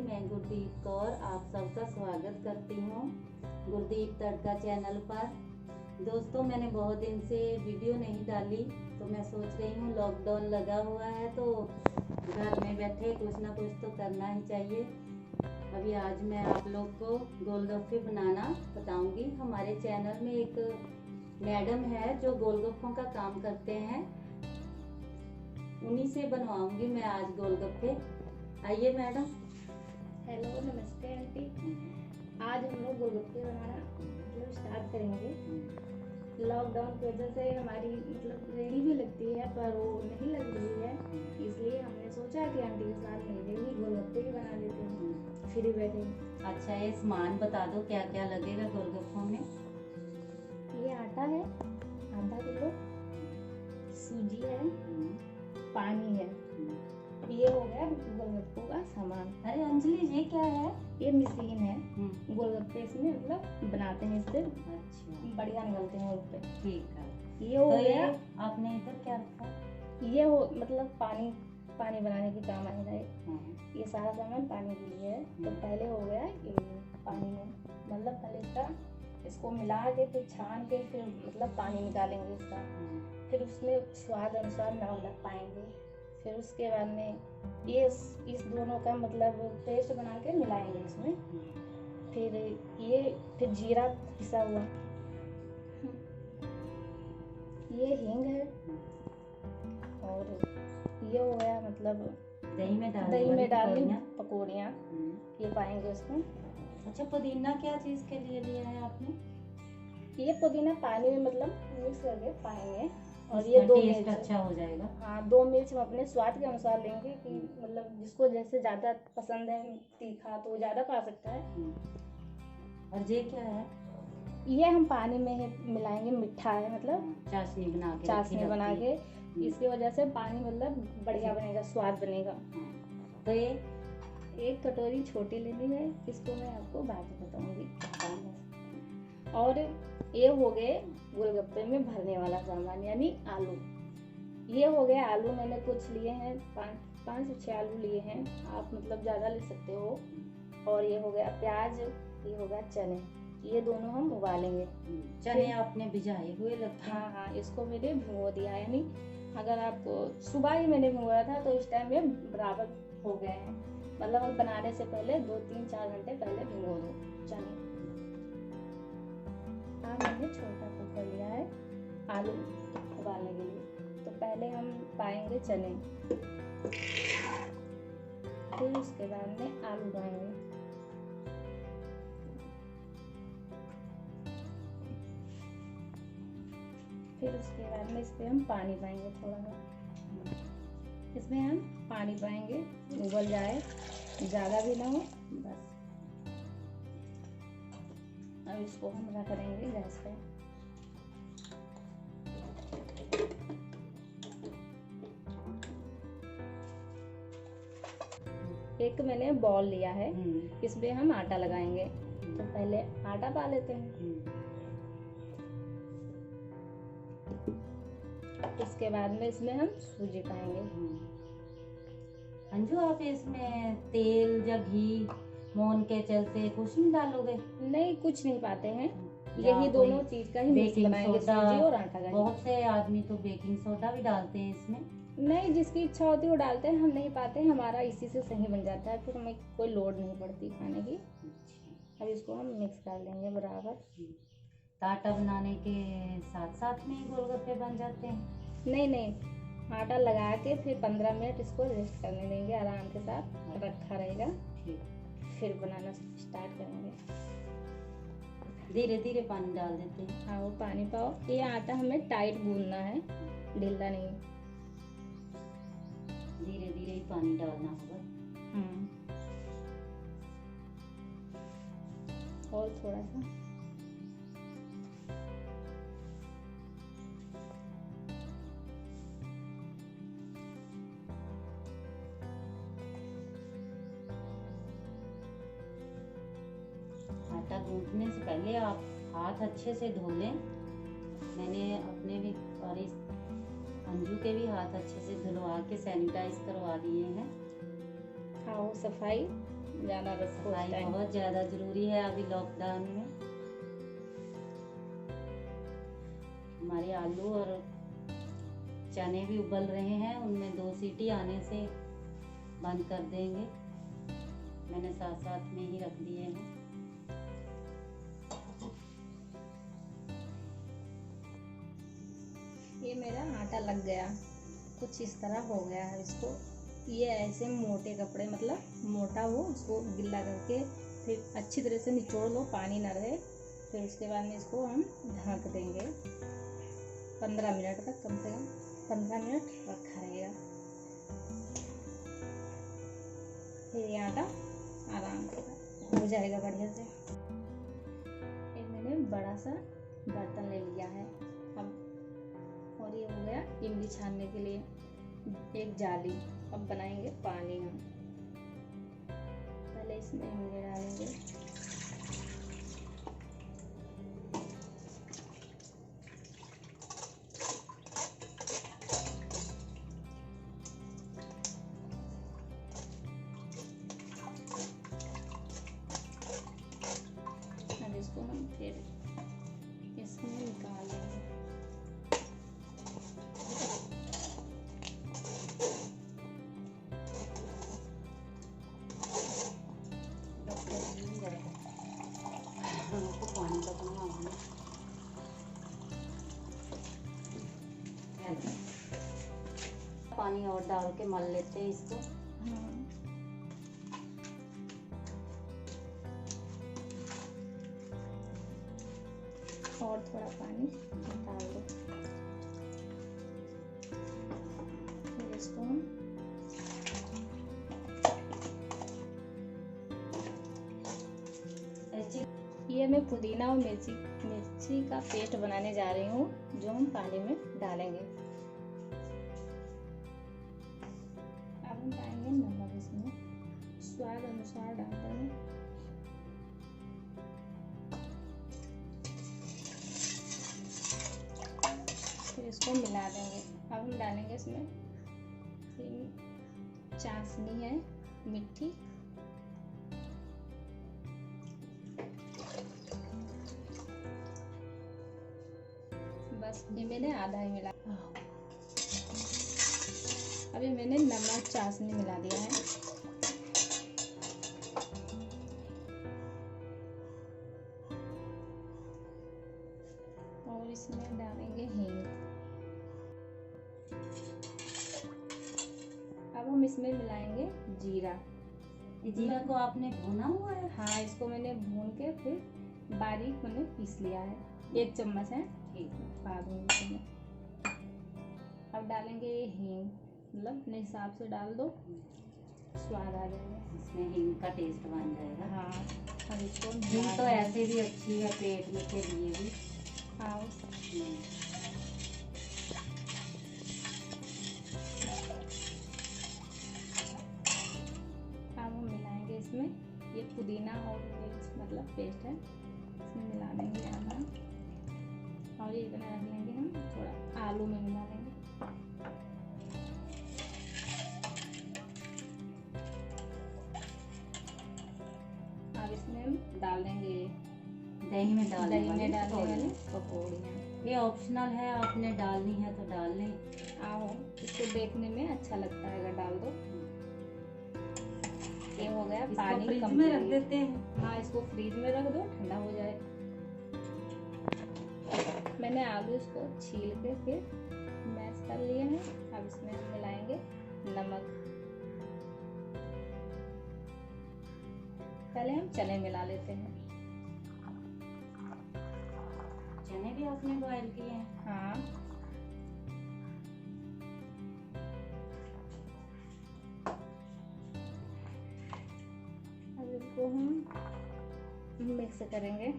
मैं गुरदीप कौर आप सबका स्वागत करती हूँ गुरदीप तड़का चैनल पर। दोस्तों, मैंने बहुत दिन से वीडियो नहीं डाली तो मैं सोच रही हूँ लॉकडाउन लगा हुआ है तो घर में बैठे कुछ ना कुछ तो करना ही चाहिए। अभी आज मैं आप लोग को गोलगप्पे बनाना बताऊंगी। हमारे चैनल में एक मैडम है जो गोलगप्पों का काम करते हैं, उन्हीं से बनवाऊंगी मैं आज गोलगप्पे। आइए मैडम। हेलो, नमस्ते आंटी। आज हम लोग गोलगप्पे बनाना स्टार्ट करेंगे। लॉकडाउन की वजह से हमारी रेडी भी लगती है पर वो नहीं लग रही है, इसलिए हमने सोचा कि आंटी के साथ मिलकर ही गोलगप्पे ही बना लेते हैं फ्री बैठे। अच्छा, ये सामान बता दो क्या क्या लगेगा गोलगप्पों में। ये आटा है आधा किलो, सूजी है, पानी है। ये हो गया गोलगप्पों का सामान। अरे अंजलि, ये क्या है? ये मशीन है, गोलगप्पे इसमें मतलब बनाते हैं, इससे अच्छा, बढ़िया निकलते हैं गोलगप्पे। ठीक है। ये हो तो गया। आपने इधर क्या रखा? ये हो मतलब पानी बनाने के काम आएगा ये सारा सामान पानी के लिए है। तो पहले हो गया ये पानी में, मतलब पहले इसको मिला के फिर छान के फिर मतलब पानी निकालेंगे इसका। फिर उसमें स्वाद अनुसार नमक लग पाएंगे। फिर उसके बाद में ये इस दोनों का मतलब पेस्ट बना के मिलाएंगे इसमें। फिर जीरा पिसा हुआ, ये हींग है, और ये हो गया मतलब दही में डालनी पकौड़ियाँ ये पाएंगे उसमें। अच्छा, पुदीना क्या चीज़ के लिए लिया है आपने? ये पुदीना पानी में मतलब मिक्स करके पाएंगे। और ये दो मिर्च अच्छा हो जाएगा। हाँ, 2 मिर्च हम अपने स्वाद के अनुसार लेंगे कि मतलब जिसको जैसे ज़्यादा पसंद है तीखा तो वो ज़्यादा पा सकता है। और ये क्या है? ये हम पानी में मिलाएंगे, मिठा है मतलब चाशनी बना के इसकी वजह से पानी मतलब बढ़िया बनेगा, स्वाद बनेगा। तो ये एक कटोरी छोटी लेनी है, इसको मैं आपको बाद में बताऊंगी। और ये हो गए गोलगप्पे में भरने वाला सामान यानी आलू। ये हो गया आलू, मैंने कुछ लिए हैं 5 से 6 आलू लिए हैं, आप मतलब ज़्यादा ले सकते हो। और ये हो गया प्याज, ये हो गया चने, ये दोनों हम उबालेंगे। चने आपने भिजाए हुए लगते हैं? हाँ, इसको मैंने भिगो दिया, यानी अगर आपको सुबह ही मैंने भिगोया था तो इस टाइम में बराबर हो गए हैं। मतलब अब बनाने से पहले 2-3-4 घंटे पहले भिगो दो चने। मैंने छोटा कुकर लिया है आलू उबालने के लिए। तो पहले हम पाएंगे चने, फिर उसके बाद में आलू पाएंगे, फिर उसके बाद में इस पर हम पानी पाएंगे थोड़ा सा। इसमें हम पानी पाएंगे, उबल जाए, ज़्यादा भी ना हो बस। अब इसको हम रख देंगे गैस पे। एक मैंने बॉल लिया है, इसमें हम आटा लगाएंगे। तो पहले आटा पा लेते हैं, इसके बाद में इसमें हम सूजी पाएंगे। अंजू, आप इसमें तेल या घी मोहन के चलते कुछ नहीं डालोगे? नहीं, कुछ नहीं पाते हैं, यही दोनों चीज का ही मिक्स बनाएंगे, सूजी और आटा का। बहुत से आदमी तो बेकिंग सोडा भी डालते हैं इसमें। नहीं, जिसकी इच्छा होती है वो डालते हैं, हम नहीं पाते हैं, हमारा इसी से सही बन जाता है, फिर हमें कोई लोड नहीं पड़ती खाने की। अब इसको हम मिक्स कर लेंगे बराबर। आटा बनाने के साथ साथ में ही गोलगप्पे बन जाते हैं? नहीं, आटा लगा के फिर 15 मिनट इसको रेस्ट करने देंगे, आराम के साथ रखा रहेगा। फिर बनाना स्टार्ट करेंगे। धीरे धीरे पानी डाल देते हैं। हाँ, वो पानी पाओ। ये आटा हमें टाइट गूंदना है, ढीला नहीं। धीरे धीरे ही पानी डालना होगा। और थोड़ा सा। आटा गूंथने से पहले आप हाथ अच्छे से धो लें। मैंने अपने भी और इस अंजू के भी हाथ अच्छे से धुलवा के सैनिटाइज करवा दिए हैं। हाँ, वो सफाई जाना रखो। सफाई बहुत ज़्यादा ज़रूरी है अभी लॉकडाउन में। हमारे आलू और चने भी उबल रहे हैं, उनमें 2 सीटी आने से बंद कर देंगे। मैंने साथ साथ में ही रख दिए हैं। ये मेरा आटा लग गया, कुछ इस तरह हो गया है। इसको ये ऐसे मोटे कपड़े, मतलब मोटा हो, उसको गिल्ला करके फिर अच्छी तरह से निचोड़ लो, पानी ना रहे। फिर उसके बाद में इसको हम ढक देंगे 15 मिनट तक, कम से कम 15 मिनट रखा रहेगा। फिर ये आटा आराम से हो जाएगा बढ़िया से। एक मैंने बड़ा सा बर्तन ले लिया है अब, और ये हो गया इमली छानने के लिए एक जाली। अब बनाएंगे पानी हम। पहले इसमें इमली डालेंगे, अब इसको हम फिर इसमें निकाल लेंगे। पानी और डाल के मल लेते हैं इसको। और थोड़ा पानी डाल दो। फिर इसको हम ये मैं पुदीना और मिर्ची का पेस्ट बनाने जा रही हूँ, जो हम पानी में डालेंगे। अब हम डालेंगे नमक, इसमें स्वाद अनुसार डाल देंगे। फिर इसको मिला देंगे। अब हम डालेंगे इसमें चाशनी है मिट्टी, बस ये मैंने आधा ही मिला। अभी मैंने नमक चाशनी मिला दिया है। और इसमें डालेंगे हींग। अब हम इसमें मिलाएंगे जीरा। जीरा को आपने भुना हुआ है? हाँ, इसको मैंने भून के फिर बारीक मैंने पीस लिया है। 1 चम्मच है, पा दूंगी इसमें। अब डालेंगे ये हींग, मतलब अपने हिसाब से डाल दो, स्वाद आ जाएगा। इसमें हींग का टेस्ट बन जाएगा। हाँ, अब इसको हींग तो ऐसे भी अच्छी है पेट में के लिए भी। हाँ, अब हम मिलाएंगे इसमें ये पुदीना और मिर्च मतलब पेस्ट है, इसमें मिला देंगे आधा। और ये इतना रख लेंगे हम, थोड़ा आलू में मिला लेंगे। अब इसमें हम डाल देंगे दही में डालने वाली पकौड़ियाँ। ये ऑप्शनल है, आपने डालनी है तो डाल लें। आओ, इसको देखने में अच्छा लगता है अगर डाल दो। ये हो गया पानी, फ्रिज में रख देते हैं। हाँ, इसको फ्रीज में रख दो, ठंडा हो जाए। मैंने आलू इसको छील के फिर मैश कर लिए हैं। अब इसमें हम मिलाएंगे नमक। पहले हम चने मिला लेते हैं। चने भी आपने बॉयल किए हैं? हाँ, अब इसको हम मिक्स करेंगे।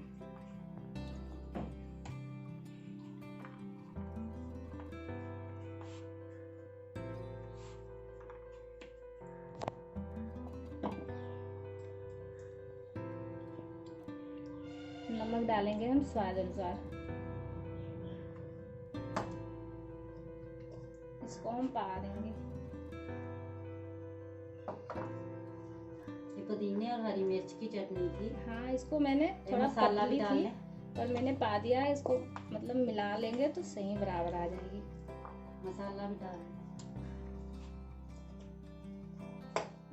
नमक डालेंगे हम स्वाद अनुसार। इसको हम पका देंगे। ये पुदीने और हरी मिर्च की चटनी थी। हाँ, इसको मैंने थोड़ा मसाला भी पतली डाल थी लें। और मैंने पा दिया है। इसको मतलब मिला लेंगे तो सही बराबर आ जाएगी। मसाला भी डाल लें।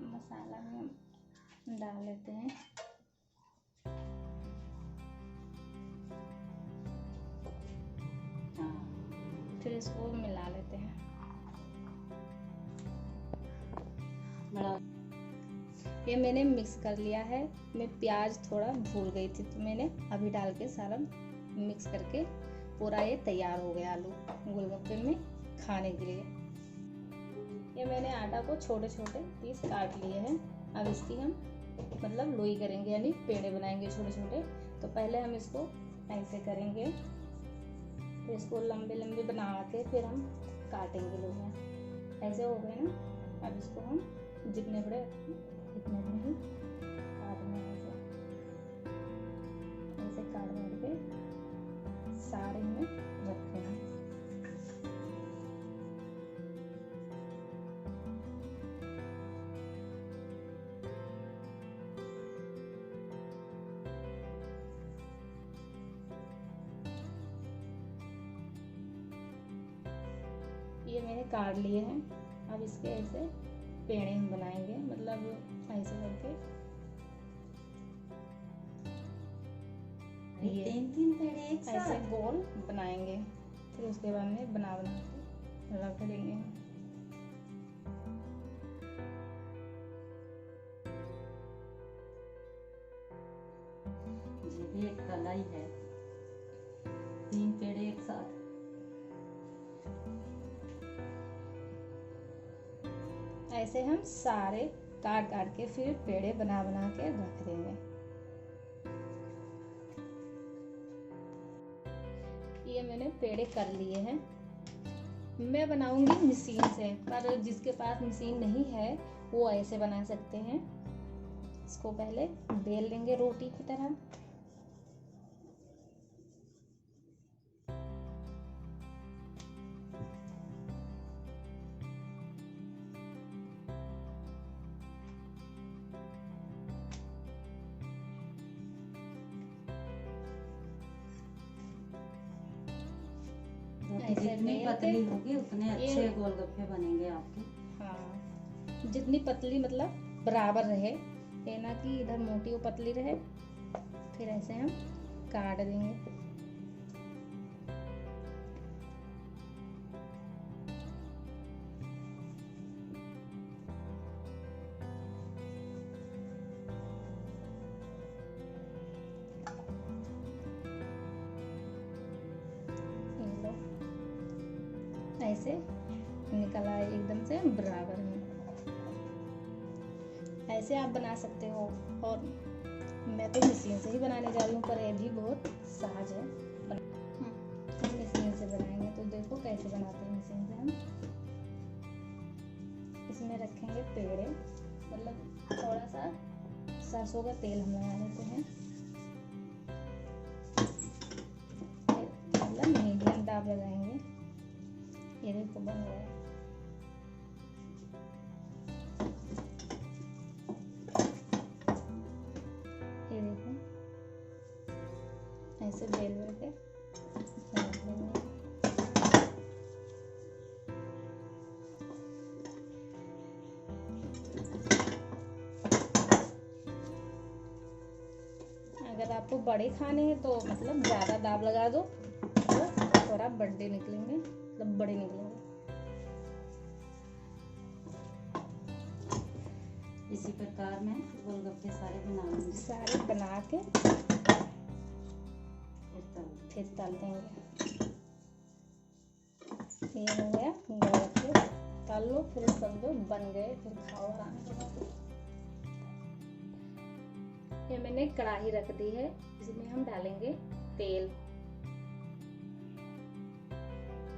मसाला में डाल लेते हैं। हाँ, फिर इसको मिला लेते हैं। बड़ा ये मैंने मिक्स कर लिया है। मैं प्याज थोड़ा भूल गई थी तो मैंने अभी डाल के सारा मिक्स करके पूरा ये तैयार हो गया आलू गोलगप्पे में खाने के लिए। ये मैंने आटा को छोटे छोटे पीस काट लिए हैं। अब इसकी हम मतलब लोई करेंगे, यानी पेड़े बनाएंगे छोटे छोटे। तो पहले हम इसको ऐसे करेंगे, फिर इसको लंबे लंबे बना के फिर हम काटेंगे लोइयाँ। ऐसे हो गए ना। अब इसको हम जितने बड़े इतने में ही काटना है। ऐसे काट के सारे में रखते हैं। ये मैंने काट लिए हैं। अब इसके ऐसे पेड़े हम बनाएंगे, मतलब ऐसे करके ये 3 पेड़े एक ऐसे साथ। गोल बनाएंगे। फिर उसके बाद में बना के रख देंगे। ये भी एक कला ही है, 3 पेड़े एक साथ। ऐसे हम सारे काट काट के फिर पेड़े बना के रख देंगे। ये मैंने पेड़े कर लिए हैं। मैं बनाऊंगी मशीन से, पर जिसके पास मशीन नहीं है वो ऐसे बना सकते हैं। इसको पहले बेल लेंगे रोटी की तरह। रोटी ऐसे जितनी बेल के पतली होगी उतने ये- अच्छे गोलगप्पे बनेंगे आपके। हाँ, जितनी पतली मतलब बराबर रहे, ये ना कि इधर मोटी और पतली रहे। फिर ऐसे हम काट देंगे। ये लो, ऐसे निकल आए एकदम से बराबर में। ऐसे आप बना सकते हो। और मैं तो मशीन से ही बनाने जा रही हूँ, पर ये भी बहुत सहज है। हम मशीन से बनाएंगे तो देखो कैसे बनाते हैं मशीन से हम। इसमें रखेंगे पेड़े, मतलब थोड़ा सा सरसों का तेल हम लगा लेते हैं। मतलब मीडियम दाब लगाएंगे। ये देखो बन गया। ये देखो ऐसे बेल के रख लेंगे। अगर आपको बड़े खाने हैं तो मतलब ज़्यादा दाब लगा दो, तो थोड़ा बड़े निकलेंगे, मतलब बड़े निकलेंगे। इसी प्रकार मैं गोलगप्पे सारे बना लूंगी। सारे बना के फिर तल देंगे। ये हो गया गोलगप्पे। तल लो, फिर समझो बन गए, फिर खाओ आराम से। ये मैंने कढ़ाई रख दी है, इसमें हम डालेंगे तेल।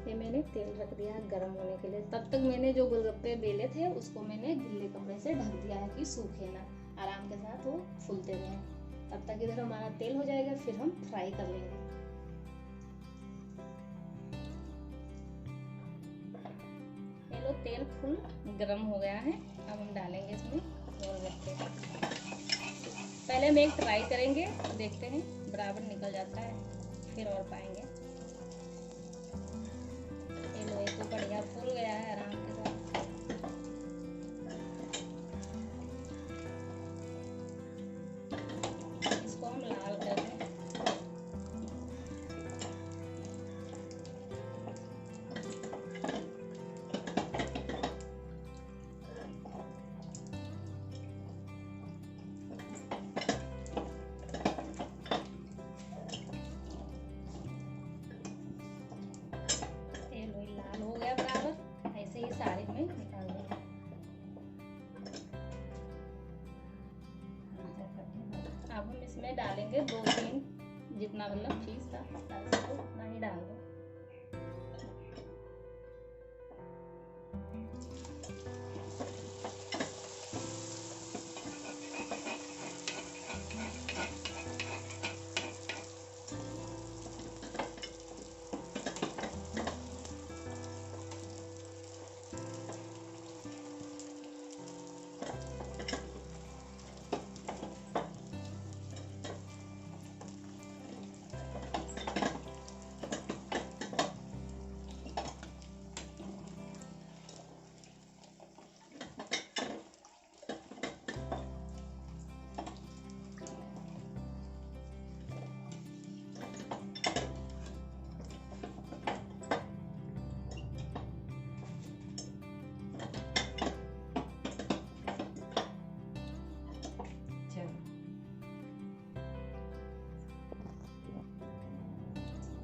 ये मैंने तेल रख दिया है गर्म होने के लिए। तब तक मैंने जो गोलगप्पे बेले थे उसको मैंने गिल्ले कपड़े से ढक दिया है कि सूखे ना, आराम के साथ वो फूलते रहें। तब तक इधर हमारा तेल हो जाएगा, फिर हम फ्राई कर लेंगे। ये लो, तेल फुल गर्म हो गया है। अब हम डालेंगे इसमें गोलगप्पे। पहले हम एक ट्राई करेंगे, देखते हैं बराबर निकल जाता है फिर और पाएंगे। ये लो, ये तो बढ़िया फूल गया है आराम के साथ। इसको हम लाल कर दें। लाल हो गया बराबर, ऐसे ही सारे में निकाल देंगे। अब हम इसमें डालेंगे 2-3 जितना मतलब चीज था उतना ही डाल दो।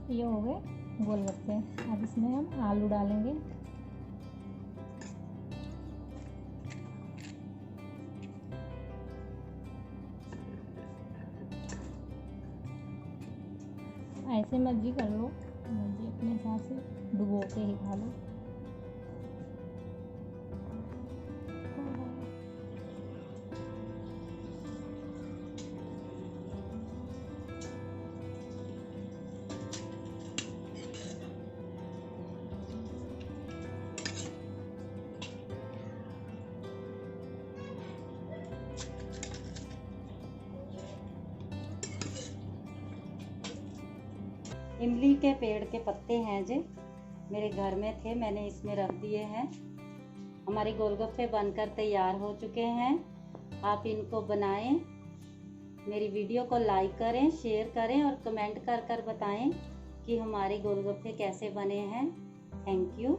ये हो गए गोलगप्पे। अब इसमें हम आलू डालेंगे। ऐसे मर्जी कर लो, मर्जी अपने हिसाब से डुबो के ही खा लो। इमली के पेड़ के पत्ते हैं जो मेरे घर में थे, मैंने इसमें रख दिए हैं। हमारे गोलगप्पे बनकर तैयार हो चुके हैं। आप इनको बनाएं। मेरी वीडियो को लाइक करें, शेयर करें और कमेंट कर बताएं कि हमारे गोलगप्पे कैसे बने हैं। Thank you.